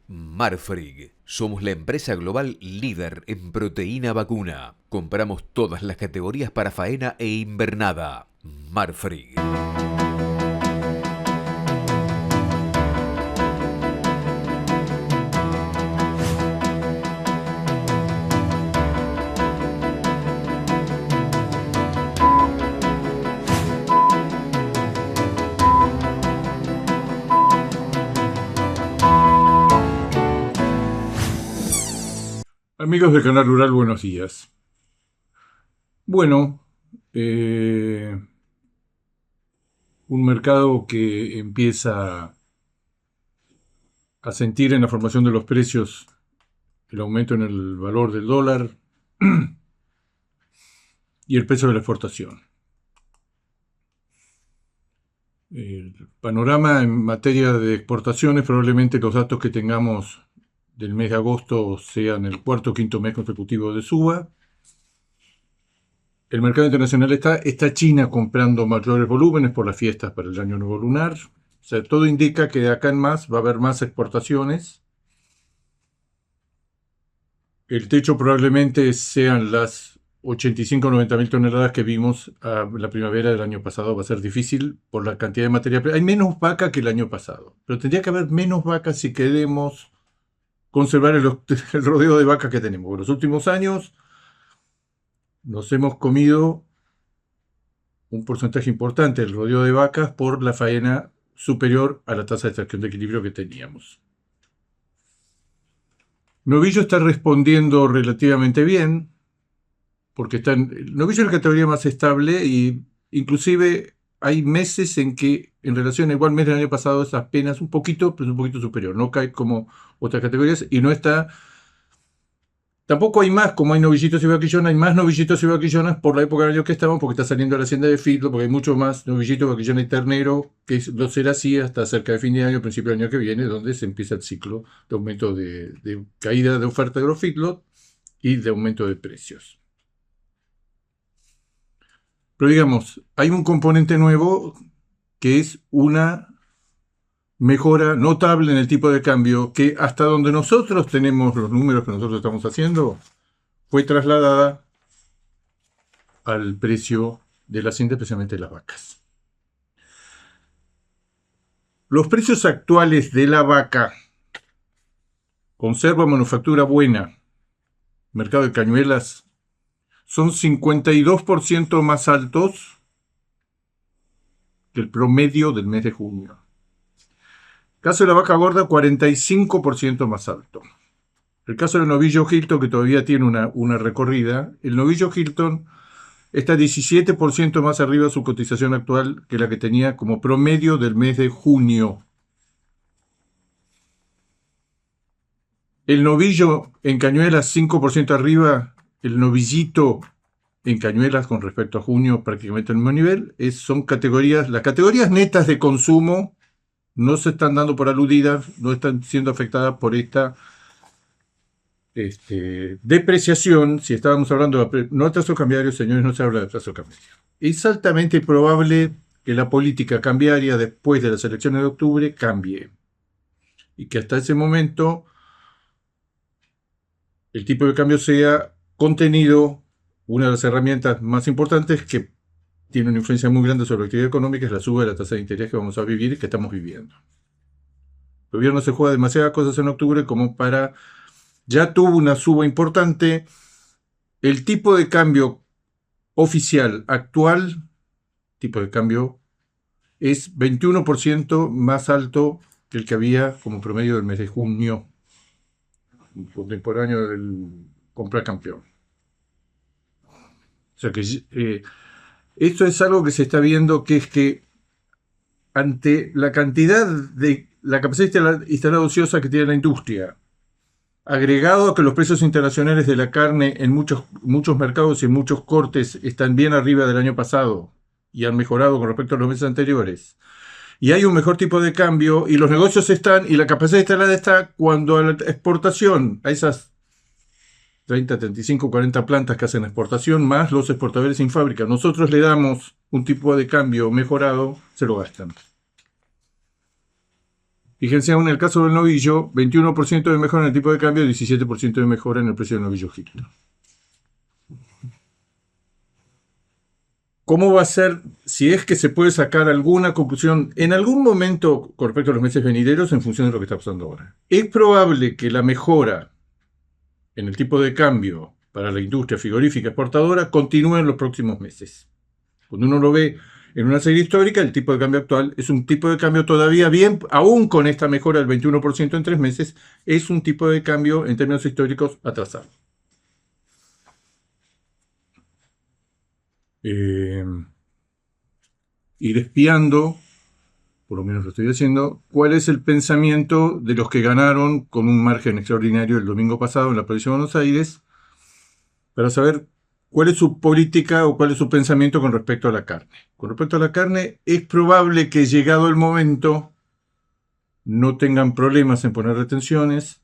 Marfrig. Somos la empresa global líder en proteína vacuna. Compramos todas las categorías para faena e invernada. Marfrig. Amigos del Canal Rural, buenos días. Bueno, un mercado que empieza a sentir en la formación de los precios el aumento en el valor del dólar y el precio de la exportación. El panorama en materia de exportaciones, probablemente los datos que tengamos del mes de agosto sean el cuarto o quinto mes consecutivo de suba. El mercado internacional está China comprando mayores volúmenes por las fiestas para el año nuevo lunar. O sea, todo indica que de acá en más va a haber más exportaciones. El techo probablemente sean las 85 o 90 mil toneladas que vimos la primavera del año pasado. Va a ser difícil por la cantidad de materia prima. Hay menos vaca que el año pasado, pero tendría que haber menos vacas si queremos conservar el rodeo de vacas que tenemos. En los últimos años nos hemos comido un porcentaje importante del rodeo de vacas por la faena superior a la tasa de extracción de equilibrio que teníamos. Novillo está respondiendo relativamente bien, porque el novillo es la categoría más estable y inclusive hay meses en que en relación a igual mes del año pasado es apenas un poquito, pero es un poquito superior. No cae como otras categorías y no está... Tampoco hay más, como hay novillitos y vaquillonas, hay más novillitos y vaquillonas por la época del año que estamos, porque está saliendo la hacienda de feedlot, porque hay mucho más novillitos, vaquillonas y ternero, que lo será así hasta cerca de fin de año, principio del año que viene, donde se empieza el ciclo de aumento de caída de oferta de los feedlot y de aumento de precios. Pero digamos, hay un componente nuevo que es una mejora notable en el tipo de cambio que hasta donde nosotros tenemos los números que nosotros estamos haciendo fue trasladada al precio de la hacienda, especialmente de las vacas. Los precios actuales de la vaca, conserva, manufactura buena, mercado de cañuelas, son 52% más altos que el promedio del mes de junio. Caso de la vaca gorda, 45% más alto. El caso del novillo Hilton, que todavía tiene una recorrida, el novillo Hilton está 17% más arriba de su cotización actual que la que tenía como promedio del mes de junio. El novillo en cañuelas, 5% arriba. El novillito en cañuelas con respecto a junio, prácticamente al mismo nivel. Son categorías, las categorías netas de consumo no se están dando por aludidas, no están siendo afectadas por esta depreciación. Si estábamos hablando de no atraso cambiario, señores, no se habla de atraso cambiario. Es altamente probable que la política cambiaria después de las elecciones de octubre cambie y que hasta ese momento el tipo de cambio sea contenido. Una de las herramientas más importantes que tiene una influencia muy grande sobre la actividad económica es la suba de la tasa de interés que vamos a vivir y que estamos viviendo. El gobierno se juega demasiadas cosas en octubre como para... Ya tuvo una suba importante. El tipo de cambio oficial actual, tipo de cambio, es 21% más alto que el que había como promedio del mes de junio, contemporáneo del comprar campeón. O sea que esto es algo que se está viendo, que es que ante la la capacidad instalada ociosa que tiene la industria, agregado a que los precios internacionales de la carne en muchos mercados y en muchos cortes están bien arriba del año pasado y han mejorado con respecto a los meses anteriores, y hay un mejor tipo de cambio, y los negocios están, y la capacidad instalada está, cuando a la exportación, a esas 30, 35, 40 plantas que hacen exportación, más los exportadores sin fábrica, nosotros le damos un tipo de cambio mejorado, se lo gastan. Fíjense, aún en el caso del novillo, 21% de mejora en el tipo de cambio, 17% de mejora en el precio del novillo Hilton. ¿Cómo va a ser, si es que se puede sacar alguna conclusión en algún momento con respecto a los meses venideros en función de lo que está pasando ahora? Es probable que la mejora en el tipo de cambio para la industria frigorífica exportadora continúe en los próximos meses. Cuando uno lo ve en una serie histórica, el tipo de cambio actual es un tipo de cambio todavía bien, aún con esta mejora del 21% en 3 meses, es un tipo de cambio en términos históricos atrasado. Ir espiando, por lo menos lo estoy haciendo, cuál es el pensamiento de los que ganaron con un margen extraordinario el domingo pasado en la provincia de Buenos Aires, para saber cuál es su política o cuál es su pensamiento con respecto a la carne. Con respecto a la carne, es probable que llegado el momento no tengan problemas en poner retenciones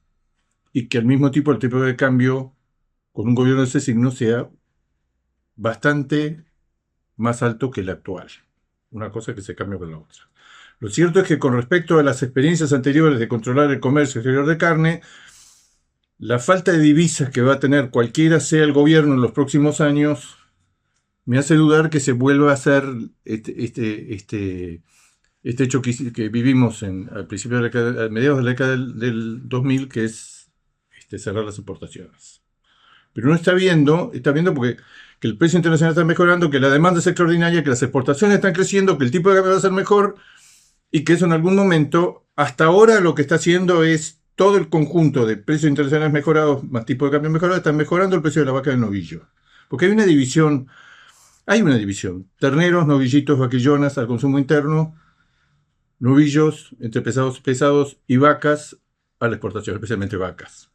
y que al mismo tiempo el tipo de cambio con un gobierno de ese signo sea bastante más alto que el actual. Una cosa que se cambia con la otra. Lo cierto es que con respecto a las experiencias anteriores de controlar el comercio exterior de carne, la falta de divisas que va a tener cualquiera sea el gobierno en los próximos años me hace dudar que se vuelva a hacer este hecho que vivimos al principio de a mediados de la década del 2000, que es cerrar las exportaciones. Pero uno está viendo porque que el precio internacional está mejorando, que la demanda es extraordinaria, que las exportaciones están creciendo, que el tipo de cambio va a ser mejor y que eso en algún momento, hasta ahora lo que está haciendo es todo el conjunto de precios internacionales mejorados más tipo de cambio mejorado, están mejorando el precio de la vaca del novillo. Porque hay una división, terneros, novillitos, vaquillonas al consumo interno, novillos entre pesados y vacas a la exportación, especialmente vacas.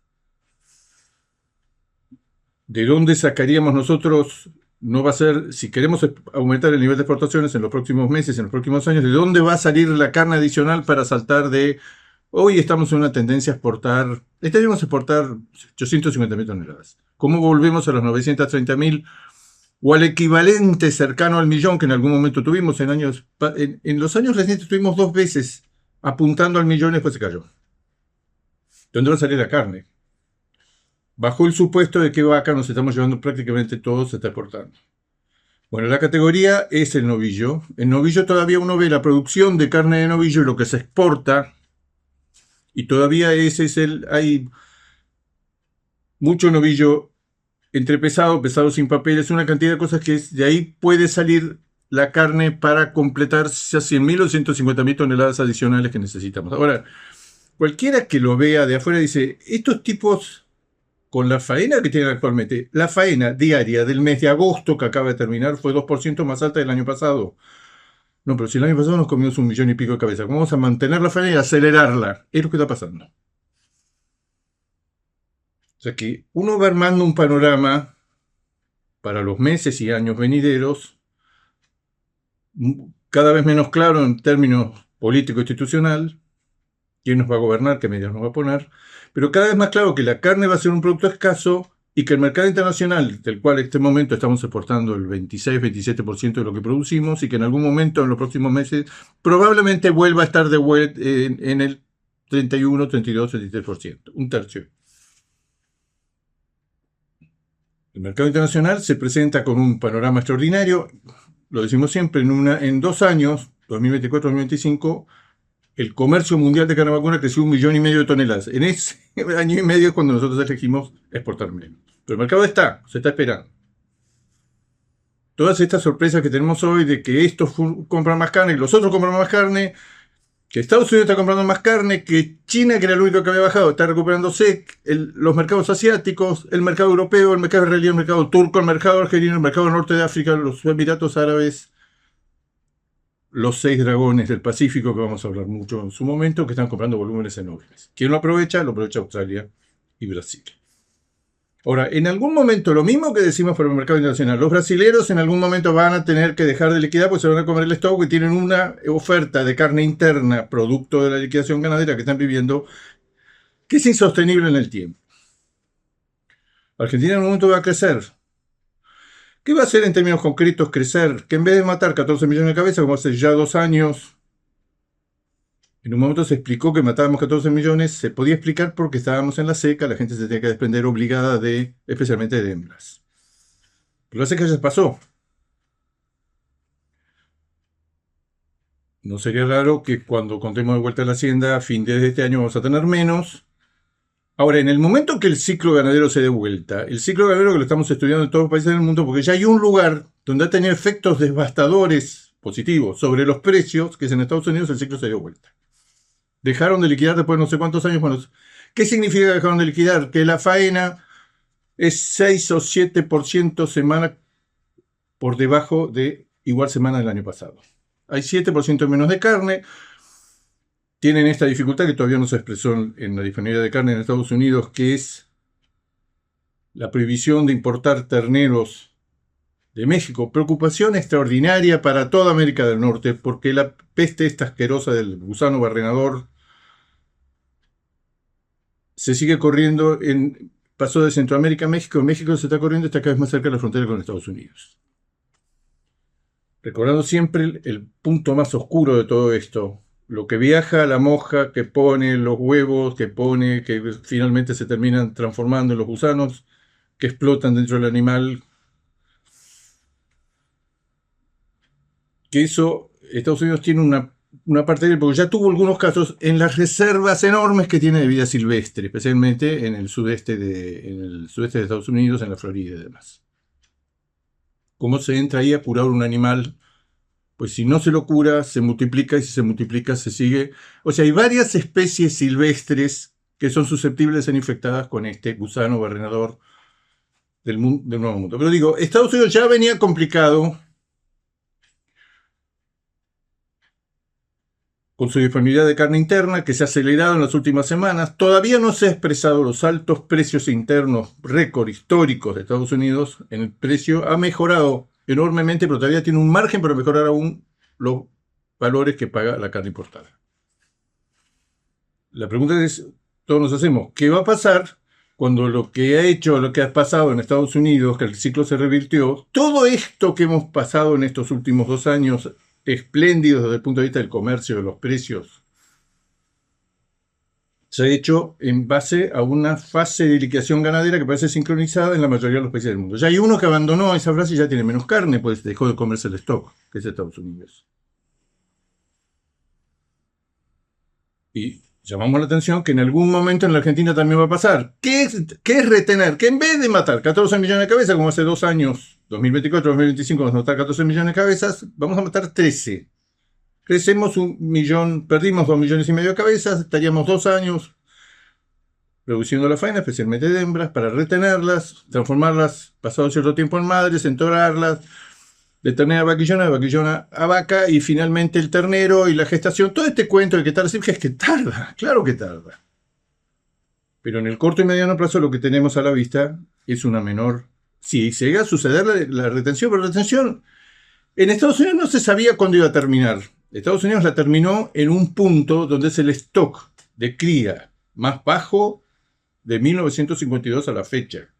¿De dónde sacaríamos nosotros? No va a ser, si queremos aumentar el nivel de exportaciones en los próximos meses, en los próximos años, ¿de dónde va a salir la carne adicional para saltar de... Hoy estamos en una tendencia a exportar, estaríamos a exportar 850.000 toneladas. ¿Cómo volvemos a los 930.000 o al equivalente cercano al millón que en algún momento tuvimos en los años recientes tuvimos 2 veces apuntando al millón y después se cayó? ¿Dónde va a salir la carne? Bajo el supuesto de que vaca nos estamos llevando prácticamente todo, se está exportando. Bueno, la categoría es el novillo. En novillo todavía uno ve la producción de carne de novillo y lo que se exporta. Y todavía hay mucho novillo entre pesado sin papeles, una cantidad de cosas que de ahí puede salir la carne para completar esas 100.000 o 150.000 toneladas adicionales que necesitamos. Ahora, cualquiera que lo vea de afuera dice, estos tipos... Con la faena que tienen actualmente, la faena diaria del mes de agosto que acaba de terminar fue 2% más alta del año pasado. No, pero si el año pasado nos comimos 1 millón y pico de cabezas, ¿cómo vamos a mantener la faena y acelerarla? Es lo que está pasando. O sea que uno va armando un panorama para los meses y años venideros cada vez menos claro en términos político-institucional, quién nos va a gobernar, qué medidas nos va a poner, pero cada vez más claro que la carne va a ser un producto escaso y que el mercado internacional, del cual en este momento estamos exportando el 26-27% de lo que producimos y que en algún momento en los próximos meses probablemente vuelva a estar de vuelta en el 31, 32, 33%, un tercio. El mercado internacional se presenta con un panorama extraordinario, lo decimos siempre, en 2 años, 2024-2025, el comercio mundial de carne vacuna creció 1,5 millones de toneladas. En ese año y medio es cuando nosotros elegimos exportar menos. Pero el mercado se está esperando. Todas estas sorpresas que tenemos hoy de que estos compran más carne, que los otros compran más carne, que Estados Unidos está comprando más carne, que China, que era el único que había bajado, está recuperándose, los mercados asiáticos, el mercado europeo, el mercado israelí, el mercado turco, el mercado argelino, el mercado norte de África, los Emiratos Árabes, los 6 dragones del Pacífico, que vamos a hablar mucho en su momento, que están comprando volúmenes enormes. ¿Quién lo aprovecha? Lo aprovecha Australia y Brasil. Ahora, en algún momento, lo mismo que decimos para el mercado internacional, los brasileros en algún momento van a tener que dejar de liquidar porque se van a comer el stock y tienen una oferta de carne interna, producto de la liquidación ganadera que están viviendo, que es insostenible en el tiempo. Argentina en un momento va a crecer. ¿Qué va a hacer en términos concretos crecer? Que en vez de matar 14 millones de cabezas, como hace ya 2 años, En un momento se explicó que matábamos 14 millones, se podía explicar porque estábamos en la seca, la gente se tenía que desprender obligada especialmente de hembras. Pero la seca ya pasó. No sería raro que cuando contemos de vuelta la hacienda, a fin de este año vamos a tener menos. Ahora, en el momento que el ciclo ganadero se dé vuelta, el ciclo ganadero que lo estamos estudiando en todos los países del mundo, porque ya hay un lugar donde ha tenido efectos devastadores positivos sobre los precios, que es en Estados Unidos, el ciclo se dio vuelta. Dejaron de liquidar después de no sé cuántos años. Bueno, ¿qué significa que dejaron de liquidar? Que la faena es 6 o 7% semana por debajo de igual semana del año pasado. Hay 7% menos de carne. Tienen esta dificultad que todavía no se expresó en la disponibilidad de carne en Estados Unidos, que es la prohibición de importar terneros de México. Preocupación extraordinaria para toda América del Norte, porque la peste esta asquerosa del gusano barrenador se sigue corriendo, pasó de Centroamérica a México. En México se está corriendo, está cada vez más cerca de la frontera con Estados Unidos. Recordando siempre el punto más oscuro de todo esto, lo que viaja a la moja, que pone los huevos, que finalmente se terminan transformando en los gusanos, que explotan dentro del animal. Que eso, Estados Unidos tiene una parte de él, porque ya tuvo algunos casos en las reservas enormes que tiene de vida silvestre, especialmente en el sudeste de Estados Unidos, en la Florida y demás. ¿Cómo se entra ahí a curar un animal? Pues si no se lo cura, se multiplica, y si se multiplica, se sigue. O sea, hay varias especies silvestres que son susceptibles de ser infectadas con este gusano barrenador del Nuevo Mundo. Pero digo, Estados Unidos ya venía complicado con su disponibilidad de carne interna, que se ha acelerado en las últimas semanas. Todavía no se han expresado los altos precios internos, récord históricos de Estados Unidos. En el precio ha mejorado enormemente, pero todavía tiene un margen para mejorar aún los valores que paga la carne importada. La pregunta es, todos nos hacemos, ¿qué va a pasar cuando lo que ha pasado en Estados Unidos, que el ciclo se revirtió, todo esto que hemos pasado en estos últimos 2 años, espléndidos desde el punto de vista del comercio, de los precios, se ha hecho en base a una fase de liquidación ganadera que parece sincronizada en la mayoría de los países del mundo? Ya hay uno que abandonó esa frase y ya tiene menos carne, pues dejó de comerse el stock, que es Estados Unidos. Y llamamos la atención que en algún momento en la Argentina también va a pasar. ¿Qué es retener? Que en vez de matar 14 millones de cabezas, como hace 2 años, 2024, 2025, vamos a matar 14 millones de cabezas, vamos a matar 13. Crecemos 1 millón, perdimos 2,5 millones de cabezas, estaríamos 2 años reduciendo la faena, especialmente de hembras, para retenerlas, transformarlas pasado cierto tiempo en madres, entorarlas, de ternera a vaquillona, de vaquillona a vaca, y finalmente el ternero y la gestación. Todo este cuento de que tarda, es que tarda, claro que tarda. Pero en el corto y mediano plazo lo que tenemos a la vista es una menor. Sí, se llega a suceder la retención, pero la retención en Estados Unidos no se sabía cuándo iba a terminar. Estados Unidos la terminó en un punto donde es el stock de cría más bajo de 1952 a la fecha.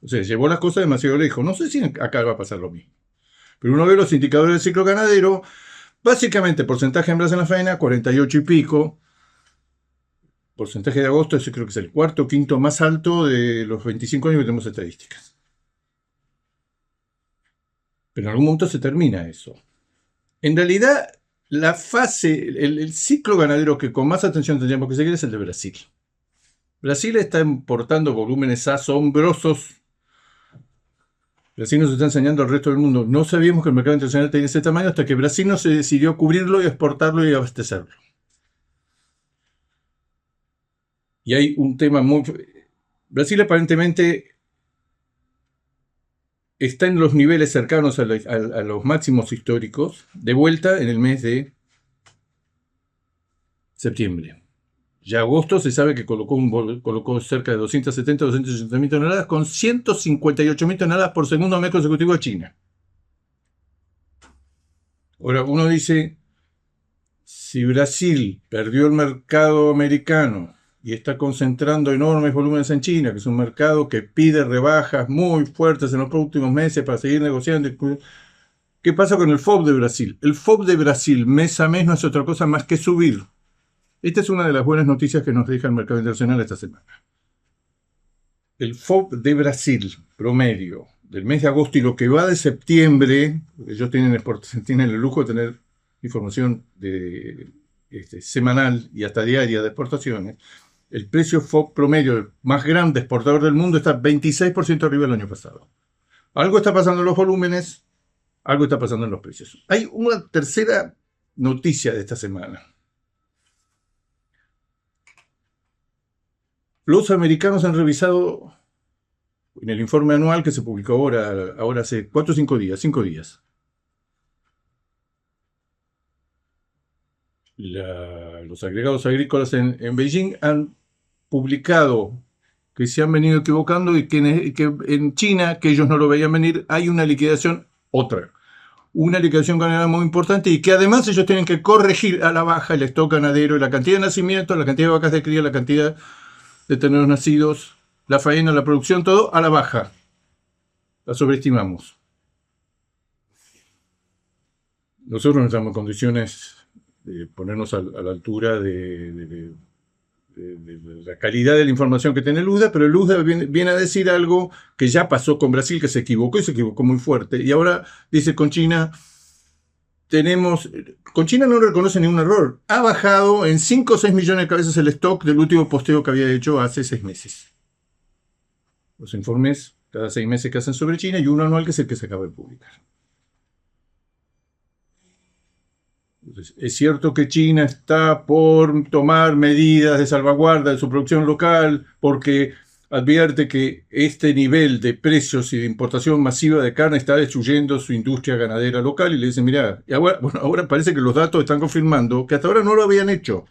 O sea, llevó las cosas demasiado lejos. No sé si acá va a pasar lo mismo. Pero uno ve los indicadores del ciclo ganadero, básicamente porcentaje de hembras en la faena, 48 y pico. Porcentaje de agosto, ese creo que es el cuarto o quinto más alto de los 25 años que tenemos estadísticas. Pero en algún momento se termina eso. En realidad, la fase, el ciclo ganadero que con más atención tendríamos que seguir es el de Brasil. Brasil está importando volúmenes asombrosos. Brasil nos está enseñando al resto del mundo. No sabíamos que el mercado internacional tenía ese tamaño hasta que Brasil no se decidió cubrirlo y exportarlo y abastecerlo. Y hay un tema muy... Brasil aparentemente está en los niveles cercanos a los máximos históricos, de vuelta en el mes de septiembre. Ya agosto se sabe que colocó cerca de 270, 280 mil toneladas, con 158 mil toneladas por segundo mes consecutivo a China. Ahora, uno dice, si Brasil perdió el mercado americano y está concentrando enormes volúmenes en China, que es un mercado que pide rebajas muy fuertes en los próximos meses para seguir negociando, ¿qué pasa con el FOB de Brasil? El FOB de Brasil mes a mes no es otra cosa más que subir. Esta es una de las buenas noticias que nos deja el mercado internacional esta semana. El FOB de Brasil, promedio, del mes de agosto y lo que va de septiembre, ellos tienen el lujo de tener información semanal y hasta diaria de exportaciones. El precio FOB promedio, el más grande exportador del mundo, está 26% arriba del año pasado. Algo está pasando en los volúmenes, algo está pasando en los precios. Hay una tercera noticia de esta semana. Los americanos han revisado en el informe anual que se publicó ahora hace 4 o 5 días, 5 días. Los agregados agrícolas en Beijing han publicado que se han venido equivocando y que en China, que ellos no lo veían venir, hay una liquidación ganadera muy importante y que además ellos tienen que corregir a la baja el stock ganadero, la cantidad de nacimientos, la cantidad de vacas de cría, la cantidad de terneros nacidos, la faena, la producción, todo a la baja. La sobreestimamos. Nosotros no estamos en condiciones de ponernos a la altura de la calidad de la información que tiene el USDA, pero el USDA viene a decir algo que ya pasó con Brasil, que se equivocó y se equivocó muy fuerte. Y ahora dice con China, con China no reconoce ningún error. Ha bajado en 5 o 6 millones de cabezas el stock del último posteo que había hecho hace 6 meses. Los informes cada 6 meses que hacen sobre China y uno anual que es el que se acaba de publicar. Entonces, es cierto que China está por tomar medidas de salvaguarda de su producción local porque advierte que este nivel de precios y de importación masiva de carne está destruyendo su industria ganadera local y le dicen, mira, ahora parece que los datos están confirmando que hasta ahora no lo habían hecho,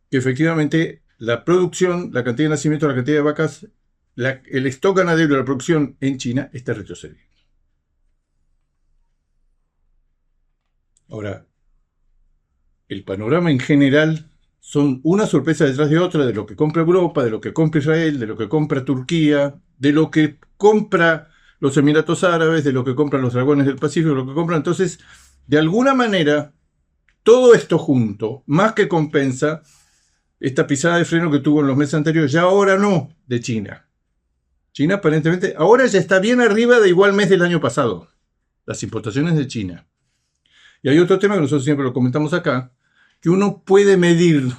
que efectivamente la producción, la cantidad de nacimientos, la cantidad de vacas, el stock ganadero de la producción en China está retrocediendo. Ahora, el panorama en general son una sorpresa detrás de otra de lo que compra Europa, de lo que compra Israel, de lo que compra Turquía, de lo que compra los Emiratos Árabes, de lo que compran los Dragones del Pacífico, de lo que compran. Entonces, de alguna manera, todo esto junto, más que compensa esta pisada de freno que tuvo en los meses anteriores, ya ahora no, de China. China aparentemente ahora ya está bien arriba de igual mes del año pasado, las importaciones de China. Y hay otro tema que nosotros siempre lo comentamos acá, que uno puede medir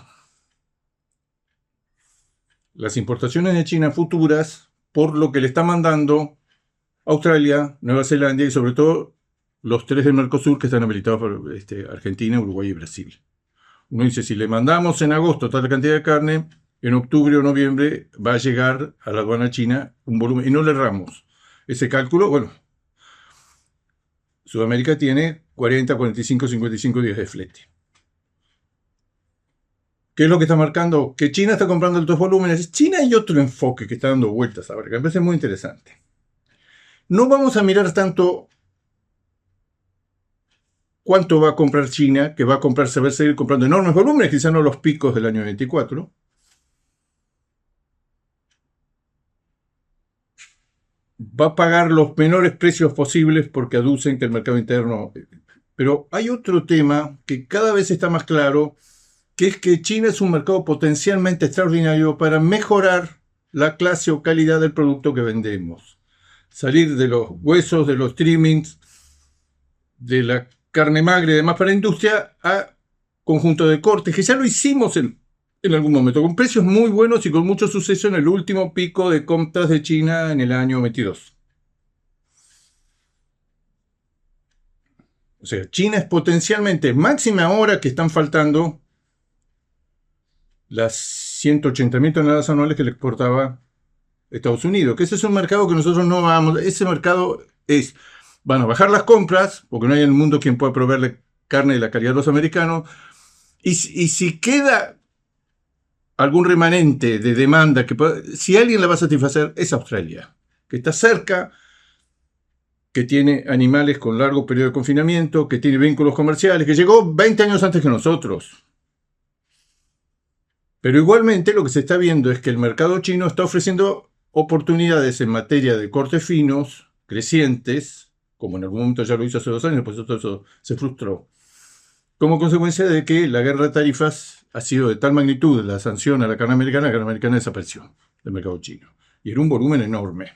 las importaciones de China futuras por lo que le está mandando Australia, Nueva Zelanda y sobre todo los 3 del Mercosur que están habilitados por Argentina, Uruguay y Brasil. Uno dice, si le mandamos en agosto tal cantidad de carne, en octubre o noviembre va a llegar a la aduana china un volumen, y no le erramos. Ese cálculo, bueno, Sudamérica tiene 40, 45, 55 días de flete. ¿Qué es lo que está marcando? Que China está comprando altos volúmenes. China hay otro enfoque que está dando vueltas ahora, que me parece muy interesante. No vamos a mirar tanto cuánto va a comprar China, que va a comprar, se va a seguir comprando enormes volúmenes, quizás no los picos del año 24. Va a pagar los menores precios posibles porque aducen que el mercado interno... Pero hay otro tema que cada vez está más claro, que es que China es un mercado potencialmente extraordinario para mejorar la clase o calidad del producto que vendemos. Salir de los huesos, de los trimmings, de la carne magra y demás para la industria a conjunto de cortes, que ya lo hicimos en algún momento, con precios muy buenos y con mucho suceso en el último pico de compras de China en el año 22. O sea, China es potencialmente, máxima ahora que están faltando las 180.000 toneladas anuales que le exportaba Estados Unidos, que ese es un mercado que nosotros no vamos, ese mercado van a bajar las compras, porque no hay en el mundo quien pueda proveerle carne de la calidad de los americanos, y si queda algún remanente de demanda, si alguien la va a satisfacer, es Australia, que está cerca, que tiene animales con largo periodo de confinamiento, que tiene vínculos comerciales, que llegó 20 años antes que nosotros. Pero igualmente lo que se está viendo es que el mercado chino está ofreciendo oportunidades en materia de cortes finos, crecientes, como en algún momento ya lo hizo hace 2 años, pues todo eso se frustró. Como consecuencia de que la guerra de tarifas ha sido de tal magnitud la sanción a la carne americana desapareció del mercado chino. Y era un volumen enorme.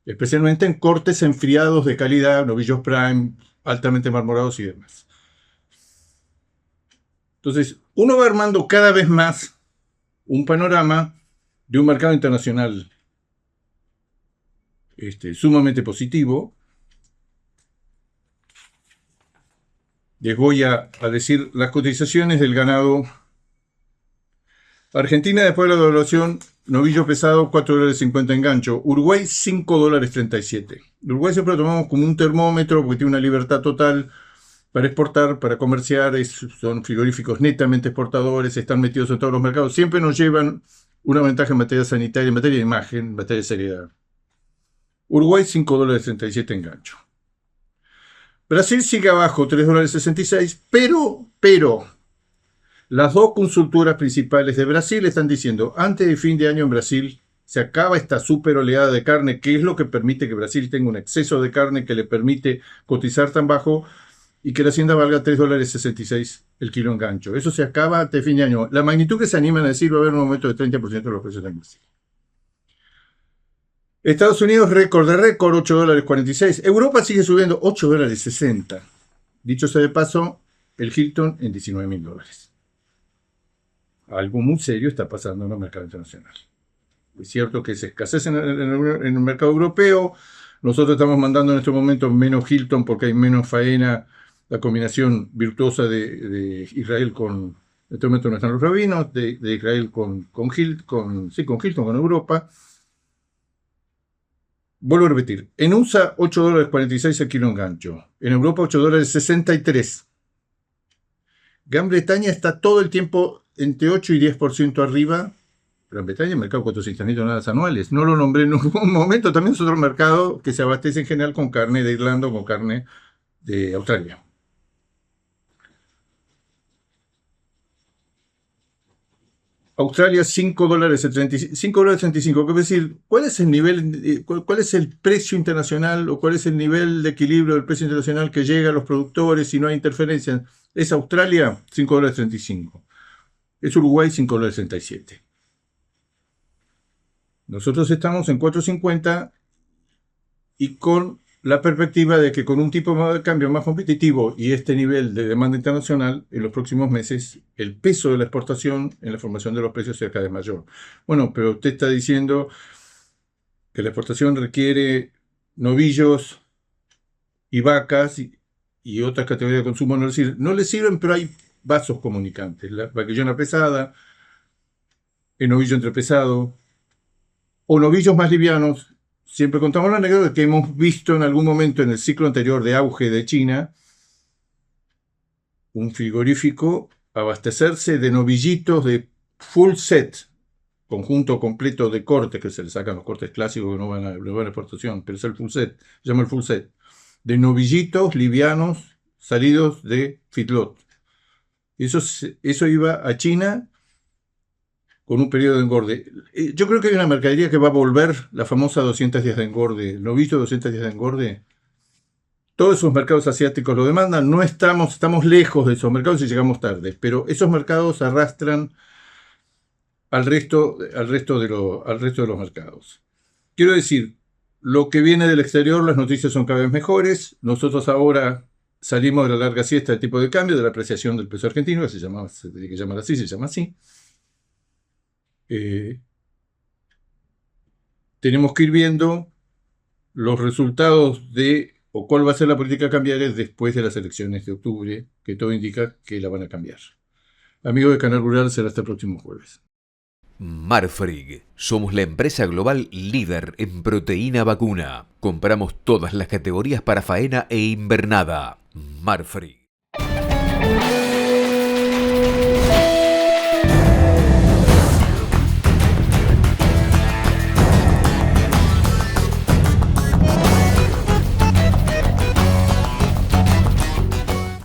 Especialmente en cortes enfriados de calidad, novillos prime, altamente marmorados y demás. Entonces, uno va armando cada vez más un panorama de un mercado internacional sumamente positivo. Les voy a decir las cotizaciones del ganado. Argentina, después de la devaluación, novillo pesado, $4.50 engancho. Uruguay, $5.37. Uruguay siempre lo tomamos como un termómetro porque tiene una libertad total para exportar, para comerciar. Son frigoríficos netamente exportadores, están metidos en todos los mercados. Siempre nos llevan una ventaja en materia sanitaria, en materia de imagen, en materia de seriedad. Uruguay, $5.37 engancho. Brasil sigue abajo, $3.66, pero las dos consultoras principales de Brasil están diciendo, antes de fin de año en Brasil se acaba esta super oleada de carne, que es lo que permite que Brasil tenga un exceso de carne que le permite cotizar tan bajo y que la hacienda valga $3.66 el kilo engancho. Eso se acaba antes de fin de año. La magnitud que se animan a decir va a haber un aumento de 30% de los precios en Brasil. Estados Unidos, récord de récord, $8.46. Europa sigue subiendo, $8.60. Dicho sea de paso, el Hilton en $19.000. Algo muy serio está pasando en el mercado internacional. Es cierto que se escasez en el mercado europeo. Nosotros estamos mandando en este momento menos Hilton porque hay menos faena. La combinación virtuosa de Israel con, en este momento no están los rabinos, de Israel con Hilton, con Europa. Vuelvo a repetir, en USA $8.46 el kilo engancho, en Europa $8.63. Gran Bretaña está todo el tiempo entre 8 y 10% arriba. Gran Bretaña, mercado de 400.000 toneladas anuales. No lo nombré en ningún momento, también es otro mercado que se abastece en general con carne de Irlanda o con carne de Australia. Australia, $5.35. Es decir, ¿cuál es el nivel, cuál es el precio internacional o cuál es el nivel de equilibrio del precio internacional que llega a los productores si no hay interferencia? Es Australia, $5.35. Es Uruguay, $5.67. Nosotros estamos en $4.50 y con la perspectiva de que con un tipo de cambio más competitivo y este nivel de demanda internacional, en los próximos meses, el peso de la exportación en la formación de los precios sea cada vez mayor. Bueno, pero usted está diciendo que la exportación requiere novillos y vacas y otras categorías de consumo no le sirven, pero hay vasos comunicantes. La vaquillona pesada, el novillo entrepesado o novillos más livianos. Siempre contamos la anécdota que hemos visto en algún momento en el ciclo anterior de auge de China, un frigorífico abastecerse de novillitos de full set, conjunto completo de cortes, que se le sacan los cortes clásicos que no van a exportación, pero es el full set, se llama el full set, de novillitos livianos salidos de feedlot. Eso iba a China con un periodo de engorde. Yo creo que hay una mercadería que va a volver, la famosa 200 días de engorde, el novillo 200 días de engorde. Todos esos mercados asiáticos lo demandan, no estamos lejos de esos mercados y llegamos tarde, pero esos mercados arrastran al resto de los mercados. Quiero decir, lo que viene del exterior, las noticias son cada vez mejores. Nosotros ahora salimos de la larga siesta del tipo de cambio, de la apreciación del peso argentino, que se llama así. Tenemos que ir viendo los resultados o cuál va a ser la política cambiaria después de las elecciones de octubre, que todo indica que la van a cambiar. Amigos de Canal Rural, será hasta el próximo jueves. Marfrig. Somos la empresa global líder en proteína vacuna. Compramos todas las categorías para faena e invernada. Marfrig.